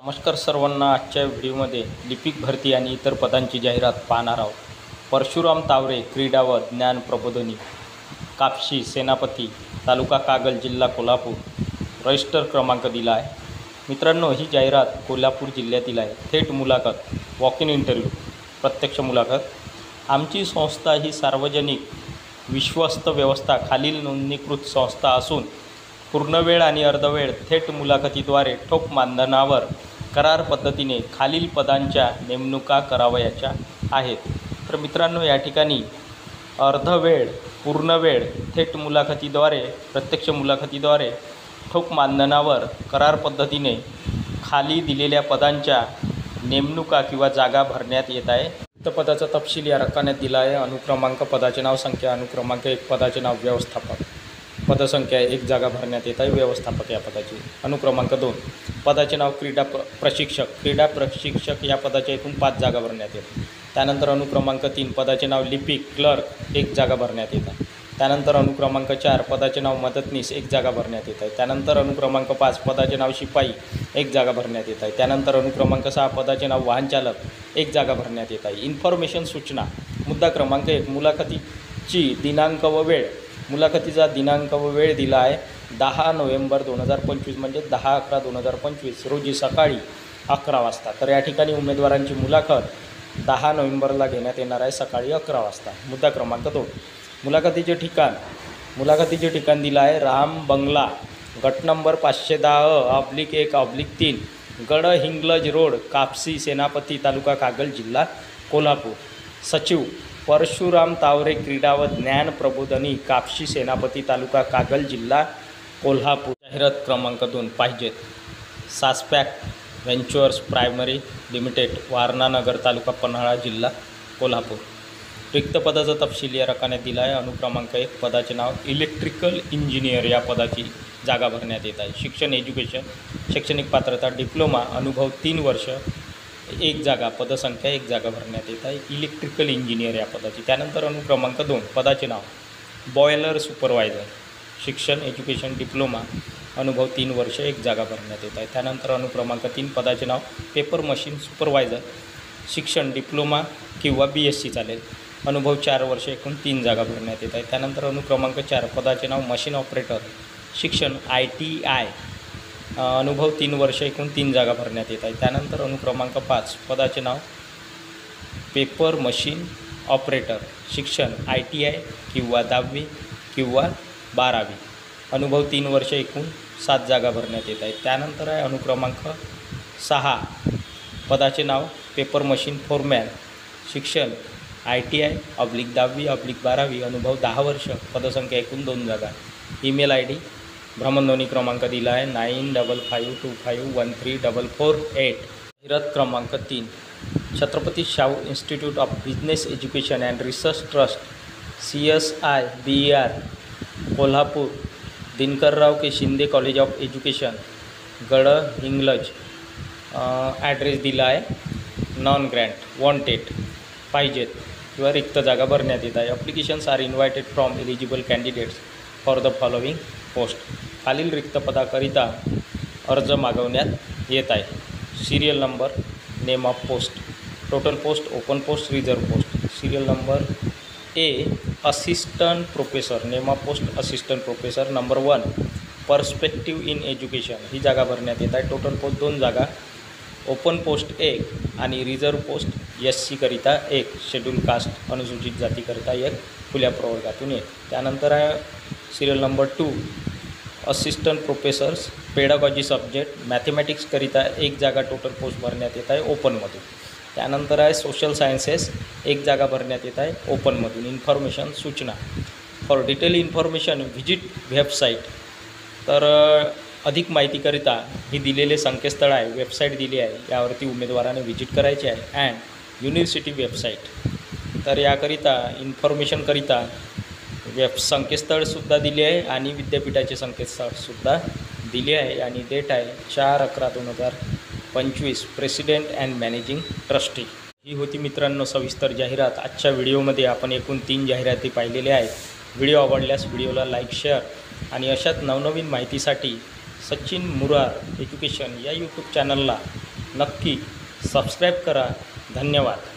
नमस्कार सर्वांना। आजच्या व्हिडिओमध्ये लिपिक भरती आणि इतर पदांची जाहिरात पाहणार आहोत। परशुराम तावरे क्रीडा व ज्ञान प्रबोधिनी, कापशी सेनापती, तालुका कागल, जिल्हा कोल्हापूर। रजिस्टर क्रमांक दिला आहे। मित्रांनो, ही जाहिरात कोल्हापूर जिल्ह्यातील आहे। थेट मुलाखत, वॉक इन इंटरव्ह्यू, प्रत्यक्ष मुलाखत। आमची संस्था ही सार्वजनिक विश्वस्त व्यवस्था खालील नोंदणीकृत संस्था असून पूर्णवेळ आणि अर्धवेळ थेट मुलाखतीद्वारे ठोक मानधनावर करार पद्धतीने खालील पदांच्या नेमणुका करावयाच्या आहेत। तर मित्रांनो, या ठिकाणी अर्धवेळ, पूर्णवेळ, थेट मुलाखतीद्वारे, प्रत्यक्ष मुलाखतीद्वारे ठोक मानधनावर करार पद्धतीने खाली दिलेल्या पदांच्या नेमणुका किंवा जागा भरण्यात येत आहे। तर पदाचा तपशील या रकान्यात दिला आहे। अनुक्रमांक, पदाचे नाव, संख्या, अनुक्रमांक 1, पदाचे नाव, व्यवस्थापक, पदसंख्या 1 जागा भरण्यात येत आहे। व्यवस्थापक या पदाची। अनुक्रमांक 2, पदाचे नाव, क्रीडा प्रशिक्षक या पदाच्या एकूण 5 जागा भरण्यात येतात। त्यानंतर अनुक्रमांक 3, पदाचे नाव, लिपिक क्लर्क 1 जागा भरण्यात येत आहे। त्यानंतर अनुक्रमांक 4, पदाचे नाव, मदतनीस 1 जागा भरण्यात येत आहे। त्यानंतर अनुक्रमांक 5, पदाचे नाव, शिपाई 1 जागा भरण्यात येत आहे। त्यानंतर अनुक्रमांक 6, पदाचे नाव, वाहन चालक 1 जागा भरण्यात येत आहे। इन्फॉर्मेशन सूचना, मुद्दा क्रमांक 1, मुलाखतीची दिनांक व वेळ। मुलाखतीचा दिनांक व वेळ दिला आहे 10 नोव्हेंबर 2025 म्हणजे 10/11/2025 रोजी सकाळी 11 वाजता। तर या ठिकाणी उमेदवारांची मुलाखत 10 नोव्हेंबरला घेण्यात येणार आहे, सकाळी 11 वाजता। मुद्दा क्रमांक 2, मुलाखतीचे ठिकाण दिलं आहे राम बंगला, गट नंबर 510/1/3, गडहिंग्लज रोड, कापसी सेनापती, तालुका कागल, जिल्हा कोल्हापूर। सचिव परशुराम तावरे क्रीडा व ज्ञान प्रबोधिनी, कापशी सेनापती, तालुका कागल, जिल्हा कोल्हापूर। जाहिरात क्रमांक 2 पाहिजेत सासपॅक व्हेंचर्स प्रायमरी लिमिटेड, वारणा नगर, तालुका पन्हाळा, जिल्हा कोल्हापूर। रिक्त पदाचा तपशील या रकान्यात दिला आहे। अनुक्रमांक 1, पदाचे नाव, इलेक्ट्रिकल इंजिनियर या पदाची जागा भरण्यात येत आहे। शिक्षण, एज्युकेशन, शैक्षणिक पात्रता, डिप्लोमा, अनुभव 3 वर्ष, 1 जागा, पदसंख्या 1 जागा भरण्यात येत आहे। इलेक्ट्रिकल इंजिनियर या पदाची। त्यानंतर अनुक्रमांक 2, पदाचे नाव, बॉयलर सुपरवायझर, शिक्षण, एज्युकेशन, डिप्लोमा, अनुभव 3 वर्ष, 1 जागा भरण्यात येत आहे। त्यानंतर अनुक्रमांक 3, पदाचे नाव, पेपर मशीन सुपरवायझर, शिक्षण, डिप्लोमा किंवा BSc चालेल, अनुभव 4 वर्ष, एकूण 3 जागा भरण्यात येत आहे। त्यानंतर अनुक्रमांक 4, पदाचे नाव, मशीन ऑपरेटर, शिक्षण, ITI, अनुभव 3 वर्ष, एकूण 3 जागा भरण्यात येत आहे। त्यानंतर अनुक्रमांक 5, पदाचे नाव, पेपर मशीन ऑपरेटर, शिक्षण, ITI किंवा 10वी किंवा 12वी, अनुभव 3 वर्ष, एकूण 7 जागा भरण्यात येत आहेत। त्यानंतर आहे अनुक्रमांक 6, पदाचे नाव, पेपर मशीन फोरमॅन, शिक्षण, ITI/10वी/12वी, अनुभव 10 वर्ष, पदसंख्या एकूण 2 जागा। ईमेल ID, भ्रमणध्वनी क्रमांक दिला आहे 9552251448। जाहिरात क्रमांक 3, Chhatrapati Shahu institute of business education and research trust, CSI BER, Kolhapur, Dinkarrao K Shinde college of education, Gadhinglaj. Address दिला आहे नॉन ग्रँट, वॉन्टेड, पाहिजेत किंवा रिक्त जागा भरण्यात येत आहे। Applications are invited from eligible candidates for the following post. खालील रिक्त पदाकरिता अर्ज मागवण्यात येत आहे। Serial number, name of post, total post, open post, reserve post. Serial number A, assistant professor, name of post, assistant professor. Number 1, perspective in education, ही जागा भरण्यात येत आहे। टोटल पोस्ट 2 जागा, ओपन पोस्ट 1 आणि रिझर्व पोस्ट SC करिता 1, schedule caste अनुसूचित जातीकरिता 1, खुल्या प्रवर्गातून 1। त्यानंतर आहे serial number 2, assistant professors, pedagogy subject, mathematics करिता 1 जागा, टोटल पोस्ट भरण्यात येत आहे ओपनमधून। त्यानंतर आहे सोशल सायन्सेस, 1 जागा भरण्यात येत आहे ओपनमधून। इन्फॉर्मेशन सूचना, for detail information visit website. तर अधिक माहितीकरिता ही दिलेले संकेतस्थळ आहे, वेबसाईट दिली आहे, यावरती उमेदवाराने व्हिजिट करायचे आहे। अँड युनिव्हर्सिटी वेबसाईट, तर याकरिता इन्फॉर्मेशनकरिता संकेतस्थळसुद्धा दिले आहे आणि विद्यापीठाचे संकेतस्थळसुद्धा दिले आहे। आणि डेट आहे 4/11/2025, प्रेसिडेंट अँड मॅनेजिंग ट्रस्टी। ही होती मित्रांनो सविस्तर जाहिरात। आजच्या व्हिडिओमध्ये आपण एकूण 3 जाहिराती पाहिलेल्या आहेत। व्हिडिओ आवडल्यास व्हिडिओला लाईक, शेअर आणि अशाच नवनवीन माहितीसाठी सचिन मुरार एज्युकेशन या यूट्यूब चॅनलला नक्की सबस्क्राईब करा. धन्यवाद.